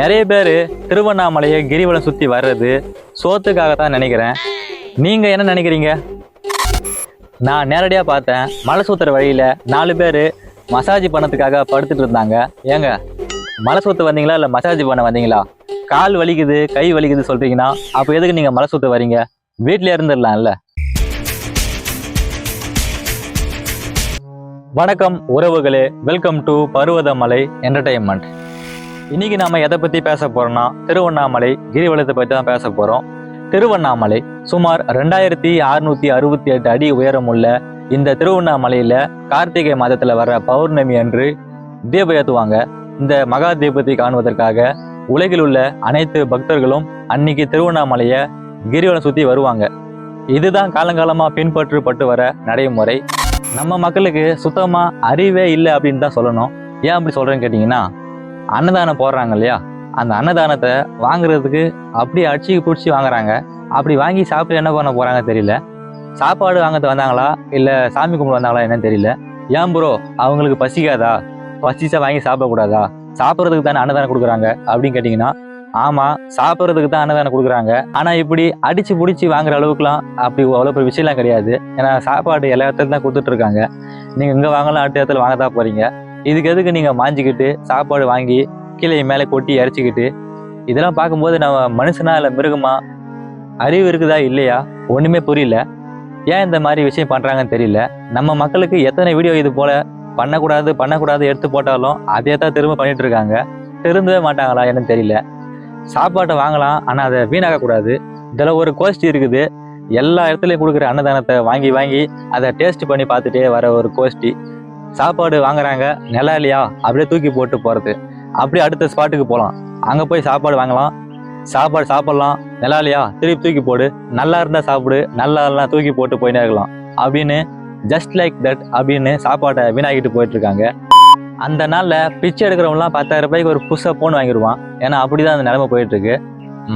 நிறைய பேர் திருவண்ணாமலையை கிரிவலம் சுற்றி வர்றது சோத்துக்காக தான் நினைக்கிறேன். நீங்கள் என்ன நினைக்கிறீங்க? நான் நேரடியாக பார்த்தேன். மலை சுற்றுற வழியில் 4 பேர் மசாஜ் பண்ணதுக்காக படுத்துட்டு இருந்தாங்க. ஏங்க, மலை சுற்ற வந்தீங்களா இல்லை மசாஜ் பண்ண வந்தீங்களா? கால் வலிக்குது, கை வலிக்குது சொல்கிறீங்கன்னா அப்போ எதுக்கு நீங்கள் மலை சுற்ற வரீங்க? வீட்டிலே இருந்துடலாம்ல. வணக்கம் உறவுகளே, வெல்கம் டு பருவதமலை என்டர்டெயின்மெண்ட். இன்னைக்கு நாம எதை பத்தி பேச போறோம்னா திருவண்ணாமலை கிரிவலத்தை பத்தி தான் பேச போறோம். திருவண்ணாமலை சுமார் 2668 அடி உயரம் உள்ள இந்த திருவண்ணாமலையில கார்த்திகை மாதத்துல வர்ற பௌர்ணமி அன்று தீபம் ஏற்றுவாங்க. இந்த மகா தீபத்தை காணுவதற்காக உலகில் உள்ள அனைத்து பக்தர்களும் அன்னைக்கு திருவண்ணாமலைய கிரிவலம் சுத்தி வருவாங்க. இதுதான் காலங்காலமா பின்பற்றப்பட்டு வர நடைமுறை. நம்ம மக்களுக்கு சுத்தமா அறிவே இல்லை அப்படின்னு தான் சொல்லணும். ஏன் அப்படி சொல்றேன்னு கேட்டீங்கன்னா, அன்னதானம் போடுறாங்க இல்லையா, அந்த அன்னதானத்தை வாங்குறதுக்கு அப்படியே அடிச்சு பிடிச்சி வாங்குறாங்க. அப்படி வாங்கி சாப்பிட்டு என்ன பண்ண போறாங்க தெரியல. சாப்பாடு வாங்கிறது வந்தாங்களா இல்லை சாமி கும்பிட வந்தாங்களா என்னன்னு தெரியல. ஏன் ப்ரோ, அவங்களுக்கு பசிக்காதா? பசிச்சா வாங்கி சாப்பிடக்கூடாதா? சாப்பிட்றதுக்கு தானே அன்னதானம் கொடுக்குறாங்க அப்படின்னு கேட்டிங்கன்னா, ஆமாம், சாப்பிட்றதுக்கு தான் அன்னதானம் கொடுக்குறாங்க. ஆனால் இப்படி அடித்து பிடிச்சி வாங்குற அளவுக்குலாம் அப்படி அவ்வளோ பெரிய விஷயம்லாம் கிடையாது. ஏன்னா சாப்பாடு எல்லா இடத்துல தான் கொடுத்துட்டு இருக்காங்க. நீங்கள் இங்கே வாங்கலாம், அடுத்த இடத்துல வாங்க தான் போகிறீங்க. இதுக்கு எதுக்கு நீங்கள் மாஞ்சிக்கிட்டு சாப்பாடு வாங்கி கீழே மேலே கொட்டி இறச்சிக்கிட்டு? இதெல்லாம் பார்க்கும்போது நம்ம மனுஷனா இல்லை மிருகமா? அறிவு இருக்குதா இல்லையா ஒன்றுமே புரியல. ஏன் இந்த மாதிரி விஷயம் பண்ணுறாங்கன்னு தெரியல. நம்ம மக்களுக்கு எத்தனை வீடியோ இது போல் பண்ணக்கூடாது எடுத்து போட்டாலும் அதே தான் திரும்ப பண்ணிட்டு இருக்காங்க. திருந்தவே மாட்டாங்களா என்னன்னு தெரியல. சாப்பாட்டை வாங்கலாம், ஆனால் அதை வீணாக்கக்கூடாது. இதில் ஒரு கோஷ்டி இருக்குது. எல்லா இடத்துலையும் கொடுக்குற அன்னதானத்தை வாங்கி அதை டேஸ்ட் பண்ணி பார்த்துட்டே வர ஒரு கோஷ்டி. சாப்பாடு வாங்குறாங்க, நல்லா இல்லையா அப்படியே தூக்கி போட்டு போகிறது. அப்படியே அடுத்த ஸ்பாட்டுக்கு போகலாம், அங்கே போய் சாப்பாடு வாங்கலாம், சாப்பாடு சாப்பிட்லாம், நல்லா இல்லையா திருப்பி தூக்கி போடு, நல்லா இருந்தால் சாப்பிடு, நல்லா இல்லைனா தூக்கி போட்டு போயினே இருக்கலாம் அப்படின்னு ஜஸ்ட் லைக் தட் அப்படின்னு சாப்பாட்டை வீணாக்கிட்டு போயிட்டு இருக்காங்க. அந்த நாளில் பிச்சை எடுக்கிறவங்களாம் 10,000 ரூபாய்க்கு ஒரு புதுசாக ஃபோன் வாங்கிடுவான். ஏன்னா அப்படிதான் அந்த நிலைமை போயிட்டு இருக்கு.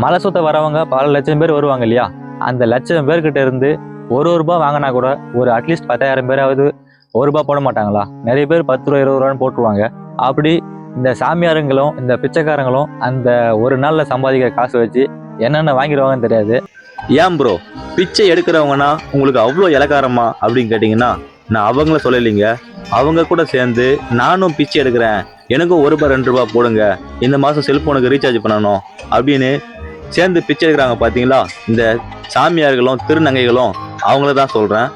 மலை சுத்த வரவங்க பல லட்சம் பேர் வருவாங்க இல்லையா, அந்த லட்சம் பேர்கிட்ட இருந்து ஒரு ரூபாய் வாங்கினா கூட ஒரு அட்லீஸ்ட் 10,000 பேராவது ஒரு ரூபாய் போட மாட்டாங்களா? நிறைய பேர் 10 ரூபா 20 ரூபான்னு போட்டுருவாங்க. அப்படி இந்த சாமியாருங்களும் இந்த பிச்சைக்காரங்களும் அந்த ஒரு நாளில் சம்பாதிக்கிற காசை வச்சு என்னென்ன வாங்கிடுவாங்கன்னு தெரியாது. ஏன் ப்ரோ, பிச்சை எடுக்கிறவங்கன்னா உங்களுக்கு அவ்வளோ இலக்காரமா அப்படின்னு கேட்டிங்கன்னா, நான் அவங்கள சொல்லலைங்க. அவங்க கூட சேர்ந்து நானும் பிச்சை எடுக்கிறேன், எனக்கும் 1 ரூபா 2 ரூபா போடுங்க, இந்த மாதம் செல்ஃபோனுக்கு ரீசார்ஜ் பண்ணணும் அப்படின்னு சேர்ந்து பிச்சை எடுக்கிறாங்க பார்த்தீங்களா? இந்த சாமியார்களும் திருநங்கைகளும் அவங்கள தான் சொல்கிறேன்.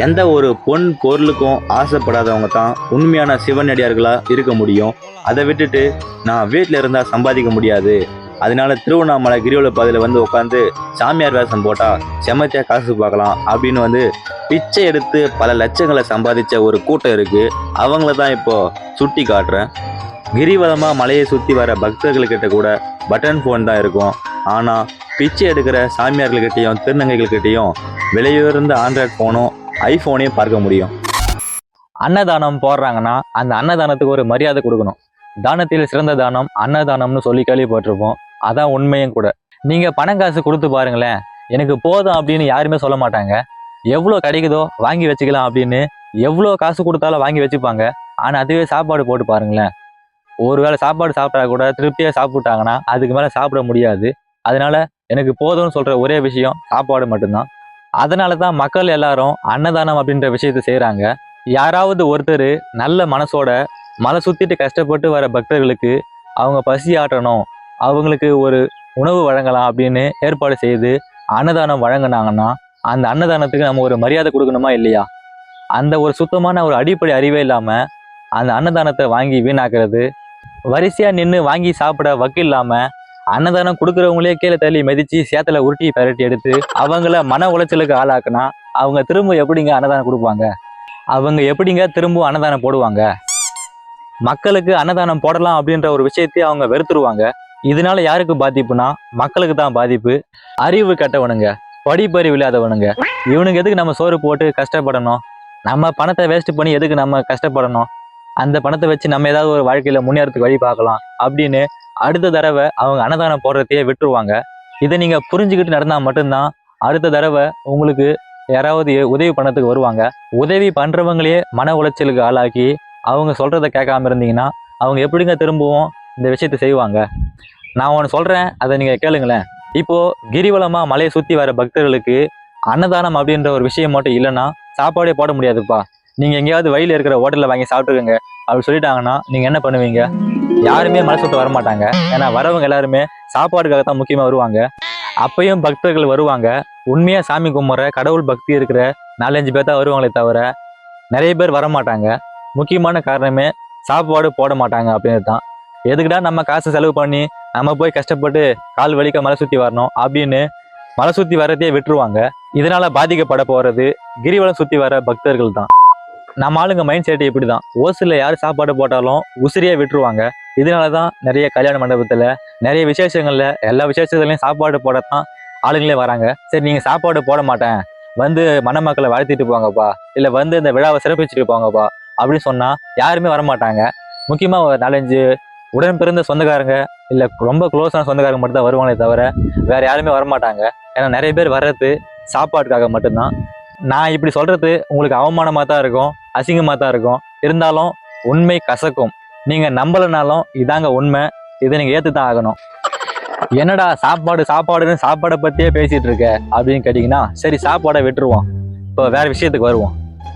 எந்த ஒரு பொன் பொருளுக்கும் ஆசைப்படாதவங்க தான் உண்மையான சிவனடியார்களாக இருக்க முடியும். அதை விட்டுட்டு நான் வீட்டில் இருந்தால் சம்பாதிக்க முடியாது, அதனால திருவண்ணாமலை கிரிவல பாதையில் வந்து உட்காந்து சாமியார் வேஷம் போட்டால் செமத்தியாக காசு பார்க்கலாம் அப்படின்னு பிச்சை எடுத்து பல லட்சங்களை சம்பாதிச்ச ஒரு கூட்டம் இருக்குது. அவங்கள தான் இப்போது சுட்டி காட்டுறேன். கிரிவலமாக மலையை சுற்றி வர பக்தர்கள்கிட்ட கூட பட்டன் ஃபோன் தான் இருக்கும். ஆனால் பிச்சை எடுக்கிற சாமியார்கள்கிட்டையும் திருநங்கைகள்கிட்டையும் விலையுயர்ந்த ஆண்ட்ராய்ட் ஃபோனும் ஐஃபோனையும் பார்க்க முடியும். அன்னதானம் போடுறாங்கன்னா அந்த அன்னதானத்துக்கு ஒரு மரியாதை கொடுக்கணும். தானத்தில் சிறந்த தானம் அன்னதானம்னு சொல்லி கேள்விப்பட்டிருப்போம். அதான் உண்மையும் கூட. நீங்கள் பணம் காசு கொடுத்து பாருங்களேன், எனக்கு போதும் அப்படின்னு யாருமே சொல்ல மாட்டாங்க. எவ்வளோ கிடைக்குதோ வாங்கி வச்சுக்கலாம் அப்படின்னு எவ்வளோ காசு கொடுத்தாலும் வாங்கி வச்சுப்பாங்க. ஆனால் அதுவே சாப்பாடு போட்டு பாருங்களேன், ஒருவேளை சாப்பாடு சாப்பிட்டா கூட திருப்தியாக சாப்பிட்டாங்கன்னா அதுக்கு மேலே சாப்பிட முடியாது. அதனால எனக்கு போதும்னு சொல்கிற ஒரே விஷயம் சாப்பாடு மட்டும்தான். அதனால தான் மக்கள் எல்லாரும் அன்னதானம் அப்படின்ற விஷயத்த செய்கிறாங்க. யாராவது ஒருத்தர் நல்ல மனசோட மலை சுற்றிட்டு கஷ்டப்பட்டு வர பக்தர்களுக்கு அவங்க பசி ஆட்டணும், அவங்களுக்கு ஒரு உணவு வழங்கலாம் அப்படின்னு ஏற்பாடு செய்து அன்னதானம் வழங்கினாங்கன்னா அந்த அன்னதானத்துக்கு நம்ம ஒரு மரியாதை கொடுக்கணுமா இல்லையா? அந்த ஒரு சுத்தமான ஒரு அடிப்படை அறிவே இல்லாமல் அந்த அன்னதானத்தை வாங்கி வீணாக்குறது, வரிசையாக நின்று வாங்கி சாப்பிட வக்கு இல்லாமல் அன்னதானம் கொடுக்குறவங்களே கீழே தள்ளி மிதிச்சு சேத்துல உருட்டி பரட்டி எடுத்து அவங்கள மன உளைச்சலுக்கு ஆளாக்குனா அவங்க திரும்ப எப்படிங்க அன்னதானம் கொடுப்பாங்க? அவங்க எப்படிங்க திரும்ப அன்னதானம் போடுவாங்க? மக்களுக்கு அன்னதானம் போடலாம் அப்படின்ற ஒரு விஷயத்தையும் அவங்க வெறுத்துருவாங்க. இதனால யாருக்கு பாதிப்புனா மக்களுக்கு தான் பாதிப்பு. அறிவு கட்டவனுங்க, படிப்பறிவு இல்லாதவனுங்க, இவனுக்கு எதுக்கு நம்ம சோறு போட்டு கஷ்டப்படணும்? நம்ம பணத்தை வேஸ்ட் பண்ணி எதுக்கு நம்ம கஷ்டப்படணும்? அந்த பணத்தை வச்சு நம்ம ஏதாவது ஒரு வாழ்க்கையில முன்னேறதுக்கு வழி பார்க்கலாம் அப்படின்னு அடுத்த தடவை அவங்க அன்னதானம் போடுறதையே விட்டுருவாங்க. இதை நீங்க புரிஞ்சுக்கிட்டு நடந்தா மட்டும்தான் அடுத்த தடவை உங்களுக்கு யாராவது உதவி பண்ணதுக்கு வருவாங்க. உதவி பண்றவங்களே மன உளைச்சலுக்கு ஆளாக்கி அவங்க சொல்றதை கேட்காம இருந்தீங்கன்னா அவங்க எப்படிங்க திரும்பவும் இந்த விஷயத்தை செய்வாங்க. நான் ஒன்று சொல்கிறேன், அதை நீங்கள் கேளுங்களேன். இப்போது கிரிவலமாக மலையை சுற்றி வர பக்தர்களுக்கு அன்னதானம் அப்படின்ற ஒரு விஷயம் மட்டும் இல்லைன்னா சாப்பாடே போட முடியாதுப்பா. நீங்கள் எங்கேயாவது வழியில் இருக்கிற ஹோட்டலில் வாங்கி சாப்பிட்டுக்கோங்க அப்படி சொல்லிட்டாங்கன்னா நீங்கள் என்ன பண்ணுவீங்க? யாருமே மலை சுற்ற வரமாட்டாங்க. ஏன்னா வரவங்க எல்லாருமே சாப்பாடுக்காக தான் முக்கியமாக வருவாங்க. அப்பயும் பக்தர்கள் வருவாங்க. உண்மையாக சாமி கும்பிட்ற கடவுள் பக்தி இருக்கிற 4-5 பேர் தான் வருவாங்களே தவிர நிறைய பேர் வரமாட்டாங்க. முக்கியமான காரணமே சாப்பாடு போட மாட்டாங்க அப்படின்னு தான். எதுக்குடா நம்ம காசு செலவு பண்ணி நம்ம போய் கஷ்டப்பட்டு கால் வலிக்க மலை சுற்றி வரணும் அப்படின்னு மலை சுற்றி வரதையே விட்டுருவாங்க. இதனால பாதிக்கப்பட போகிறது கிரிவலம் சுற்றி வர பக்தர்கள் தான். நம்ம ஆளுங்க மைண்ட் செட் இப்படி தான். ஓசில் யார் சாப்பாடு போட்டாலும் உசிரியே விட்டுருவாங்க. இதனால தான் நிறைய கல்யாண மண்டபத்தில் நிறைய விசேஷங்களில் எல்லா விசேஷத்துலையும் சாப்பாடு போடத்தான் ஆளுங்களே வராங்க. சரி நீங்கள் சாப்பாடு போட மாட்டேன், வந்து மணமக்களை வாழ்த்திட்டு போங்கப்பா, இல்லை வந்து இந்த விழாவை சிறப்பிச்சுட்டு போங்கப்பா அப்படின்னு சொன்னால் யாருமே வரமாட்டாங்க. முக்கியமாக ஒரு 4-5 உடன் பிறந்த சொந்தக்காரங்க இல்லை ரொம்ப க்ளோஸான சொந்தக்காரங்க மட்டும் தான் வருவாங்களே தவிர வேறு யாருமே வரமாட்டாங்க. ஏன்னா நிறைய பேர் வர்றது சாப்பாட்டுக்காக மட்டும்தான். நான் இப்படி சொல்கிறது உங்களுக்கு அவமானமாக தான் இருக்கும், அசிங்கமாக தான் இருக்கும். இருந்தாலும் உண்மை கசக்கும். நீங்கள் நம்பலைனாலும் இதாங்க உண்மை. இதை நீங்கள் ஏற்று தான் ஆகணும். என்னடா சாப்பாடுன்னு சாப்பாடை பற்றியே பேசிகிட்டு இருக்க அப்படின்னு கேட்டிங்கன்னா, சரி சாப்பாடை விட்டுருவோம். இப்போ வேறு விஷயத்துக்கு வருவோம்.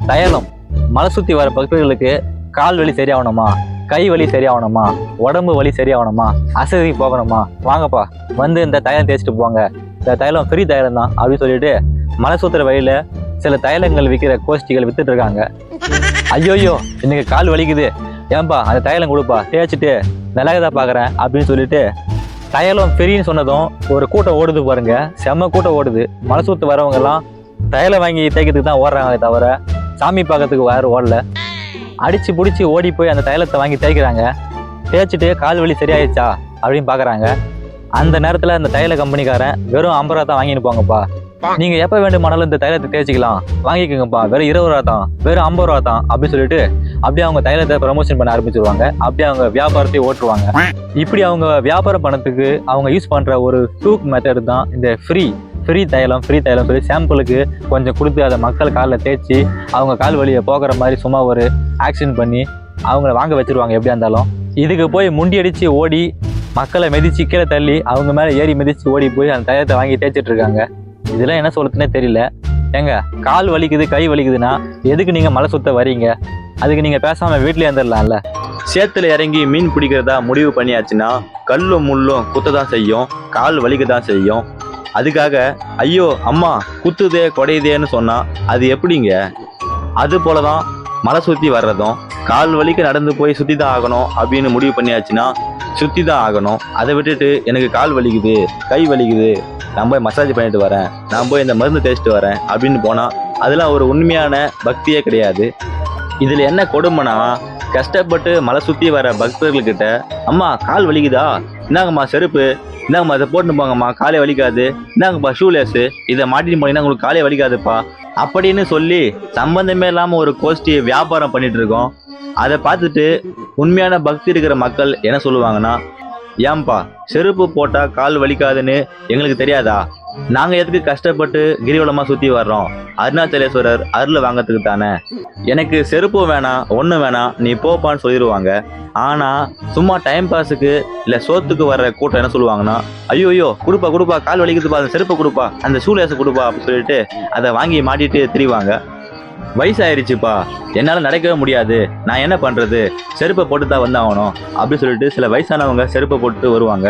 தைலம். மலை சுற்றி வர பக்தர்களுக்கு கால் வலி சரியாகணுமா, கை வலி சரியாகணுமா, உடம்பு வலி சரியாகணுமா, அசதி போகணுமா, வாங்கப்பா வந்து இந்த தைலம் தேய்ச்சிட்டு போங்க, இந்த தைலம் ஃப்ரீ தைலம் தான் அப்படின்னு சொல்லிட்டு மலை சுற்றுற வழியில் சில தைலங்கள் விற்கிற கோஷ்டிகள் வித்துட்டு இருக்காங்க. ஐயோயோ இன்னைக்கு கால் வலிக்குது, ஏன்பா அந்த தைலம் கொடுப்பா, தேய்ச்சிட்டு நிலகதா பார்க்குறேன் அப்படின்னு சொல்லிட்டு தைலம் ஃப்ரீன்னு சொன்னதும் ஒரு கூட்டம் ஓடுது பாருங்க, செம்ம கூட்டம் ஓடுது. மலை சுற்று வரவங்கெல்லாம் தைலம் வாங்கி தேய்க்கிறதுக்கு தான் ஓடுறாங்களே தவிர சாமி பார்க்கறதுக்கு வேறு ஓடல. அடிச்சு பிடிச்சி ஓடி போய் அந்த தைலத்தை வாங்கி தேய்க்கிறாங்க. தேய்ச்சிட்டு கால் வலி சரியாயிடுச்சா அப்படின்னு பார்க்குறாங்க. அந்த நேரத்தில் அந்த தைல கம்பெனிக்காரன் வெறும் 50 ரூபா தான் வாங்கின்னு போங்கப்பா, நீங்கள் எப்போ வேண்டுமானாலும் இந்த தைலத்தை தேய்ச்சிக்கலாம், வாங்கிக்கோங்கப்பா, வெறும் 20 ரூபா தான், வெறும் 50 ரூபா தான் அப்படின்னு சொல்லிட்டு அப்படியே அவங்க தைலத்தை ப்ரமோஷன் பண்ண ஆரம்பிச்சிருவாங்க. அப்படியே அவங்க வியாபாரத்தை ஓட்டுருவாங்க. இப்படி அவங்க வியாபாரம் பண்ணதுக்கு அவங்க யூஸ் பண்ணுற ஒரு டூக் மெத்தட் தான் இந்த ஃப்ரீ தைலம் சொல்லி சாம்பிளுக்கு கொஞ்சம் கொடுத்து அதை மக்கள் காலில் தேய்ச்சி அவங்க கால் வலியை போக்குற மாதிரி சும்மா ஒரு ஆக்ஷன் பண்ணி அவங்கள வாங்க வச்சுருவாங்க. எப்படியா இருந்தாலும் இதுக்கு போய் முண்டி அடித்து ஓடி மக்களை மிதித்து கீழே தள்ளி அவங்க மேலே ஏறி மிதித்து ஓடி போய் அந்த தைலத்தை வாங்கி தேய்ச்சிட்டு இருக்காங்க. இதெல்லாம் என்ன சொல்லுதுன்னே தெரியல. ஏங்க கால் வலிக்குது கை வலிக்குதுன்னா எதுக்கு நீங்கள் மலை சுத்த வரீங்க? அதுக்கு நீங்கள் பேசாமல் வீட்டிலே இருந்துடலாம்ல. சேத்துல இறங்கி மீன் பிடிக்கிறதா முடிவு பண்ணியாச்சுன்னா கல்லும் முள்ளும் குத்த தான் செய்யும், கால் வலிக்க தான் செய்யும். அதுக்காக ஐயோ அம்மா குத்துதே கொடையுதேன்னு சொன்னா அது எப்படிங்க? அது போலதான் மலை சுற்றி வர்றதும் கால் வலிக்க நடந்து போய் சுற்றி தான் ஆகணும் அப்படின்னு முடிவு பண்ணியாச்சுன்னா சுற்றி தான் ஆகணும். அதை விட்டுட்டு எனக்கு கால் வலிக்குது கை வலிக்குது, நான் போய் மசாஜ் பண்ணிட்டு வரேன், நான் போய் இந்த மருந்து தேய்ச்சிட்டு வரேன் அப்படின்னு போனால் அதெல்லாம் ஒரு உண்மையான பக்தியே கிடையாது. இதில் என்ன கொடுமைனா, கஷ்டப்பட்டு மலை சுற்றி வர பக்தர்கள்கிட்ட அம்மா கால் வலிக்குதா, இந்தாங்கம்மா செருப்பு, இந்தாங்கம்மா இதை போட்டுன்னு போங்கம்மா காலே வலிக்காது, இந்தாங்கப்பா ஷூலேஸு, இதை மாட்டின்னு போனீங்கன்னா உங்களுக்கு காலே வலிக்காதுப்பா அப்படின்னு சொல்லி சம்பந்தமே இல்லாமல் ஒரு கோஷ்டியை வியாபாரம் பண்ணிட்டு இருக்கோம். அதை பார்த்துட்டு உண்மையான பக்தி இருக்கிற மக்கள் என்ன சொல்லுவாங்கன்னா, ஏன்பா செருப்பு போட்டால் கால் வலிக்காதுன்னு எங்களுக்கு தெரியாதா? நாங்கள் எதுக்கு கஷ்டப்பட்டு கிரிவலமாக சுற்றி வர்றோம்? அருணாச்சலேஸ்வரர் அருள் வாங்கிறதுக்கு தானே. எனக்கு செருப்பும் வேணாம் ஒன்றும் வேணாம் நீ போப்பான்னு சொல்லிடுவாங்க. ஆனால் சும்மா டைம் பாஸுக்கு இல்லை சோத்துக்கு வர்ற கூட்டம் என்ன சொல்லுவாங்கன்னா, ஐயோ கொடுப்பா கால் வலிக்குதுப்பா, அந்த செருப்பை கொடுப்பா, அந்த ஷூலேஸை கொடுப்பா அப்படின்னு சொல்லிட்டு அதை வாங்கி மாட்டிட்டு திரிவாங்க. வயசாயிருச்சுப்பா, என்னால் நடக்கவே முடியாது, நான் என்ன பண்ணுறது, செருப்பை போட்டு தான் வந்தாகணும் அப்படின்னு சொல்லிட்டு சில வயசானவங்க செருப்பை போட்டு வருவாங்க.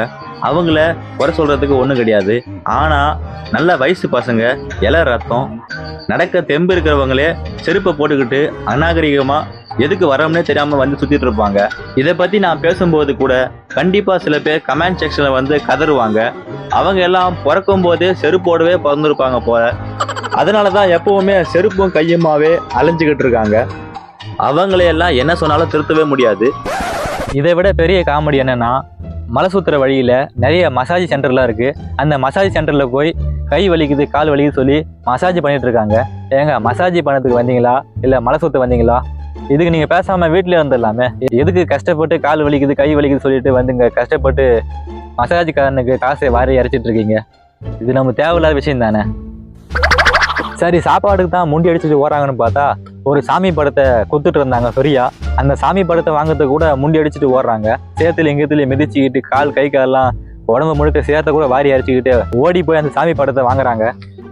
அவங்கள குறை சொல்கிறதுக்கு ஒன்றும் கிடையாது. ஆனால் நல்ல வயசு பசங்க இலை ரத்தம் நடக்க தெம்பு இருக்கிறவங்களே செருப்பை போட்டுக்கிட்டு அநாகரிகமாக எதுக்கு வரோம்னே தெரியாமல் வந்து சுற்றிட்டு இருப்பாங்க. இதை பற்றி நான் பேசும்போது கூட கண்டிப்பாக சில பேர் கமெண்ட் செக்ஷனில் வந்து கதறுவாங்க. அவங்க எல்லாம் பிறக்கும் போதே செருப்போடவே பிறந்திருப்பாங்க போல. அதனால தான் எப்பவுமே செருப்பும் கையுமாவே அலைஞ்சிக்கிட்டு இருக்காங்க. அவங்களையெல்லாம் என்ன சொன்னாலும் திருத்தவே முடியாது. இதை விட பெரிய காமெடி என்னன்னா, மலை சுற்றுற வழியில் நிறைய மசாஜ் சென்டர்லாம் இருக்குது. அந்த மசாஜ் சென்டரில் போய் கை வலிக்குது கால் வலிக்குது சொல்லி மசாஜ் பண்ணிட்டு இருக்காங்க. ஏங்க மசாஜ் பண்ணதுக்கு வந்தீங்களா இல்லை மலை சுற்ற வந்தீங்களா? இதுக்கு நீங்கள் பேசாமல் வீட்டிலே வந்துடலாமே. எதுக்கு கஷ்டப்பட்டு கால் வலிக்குது கை வலிக்குது சொல்லிட்டு வந்துங்க கஷ்டப்பட்டு மசாஜ்காரனுக்கு காசை வாரி இறைச்சிட்டு இருக்கீங்க? இது நம்ம தேவையில்லாத விஷயம் தானே. சரி சாப்பாடுக்கு தான் முண்டி அடிச்சுட்டு ஓடுறாங்கன்னு பார்த்தா ஒரு சாமி படத்தை குத்துட்டு இருந்தாங்க ஃப்ரீயா. அந்த சாமி படத்தை வாங்குறதுக்கு கூட முண்டி அடிச்சுட்டு ஓடுறாங்க. சேத்துல எங்கேத்துல மிதிச்சுக்கிட்டு கை காலெல்லாம் உடம்பு முழுக்க சேத்த கூட வாரி அரைச்சிக்கிட்டு ஓடி போய் அந்த சாமி படத்தை வாங்குறாங்க.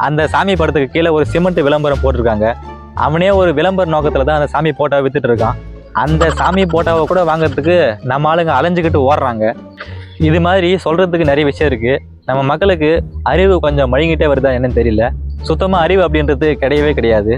அந்த சாமி படத்துக்கு கீழே ஒரு சிமெண்ட் விளம்பரம் போட்டிருக்காங்க. அவனே ஒரு விளம்பர நோக்கத்துல தான் அந்த சாமி போட்டோவை வித்துட்டு இருக்கான். அந்த சாமி போட்டோவை கூட வாங்குறதுக்கு நம்ம ஆளுங்க அலைஞ்சுக்கிட்டு ஓடுறாங்க. இது மாதிரி சொல்றதுக்கு நிறைய விஷயம் இருக்கு. நம்ம மக்களுக்கு அறிவு கொஞ்சம் மழுங்கிட்டே வருதா என்னன்னு தெரியல. சுத்தமா அறிவு அப்படின்றது கிடையவே கிடையாது.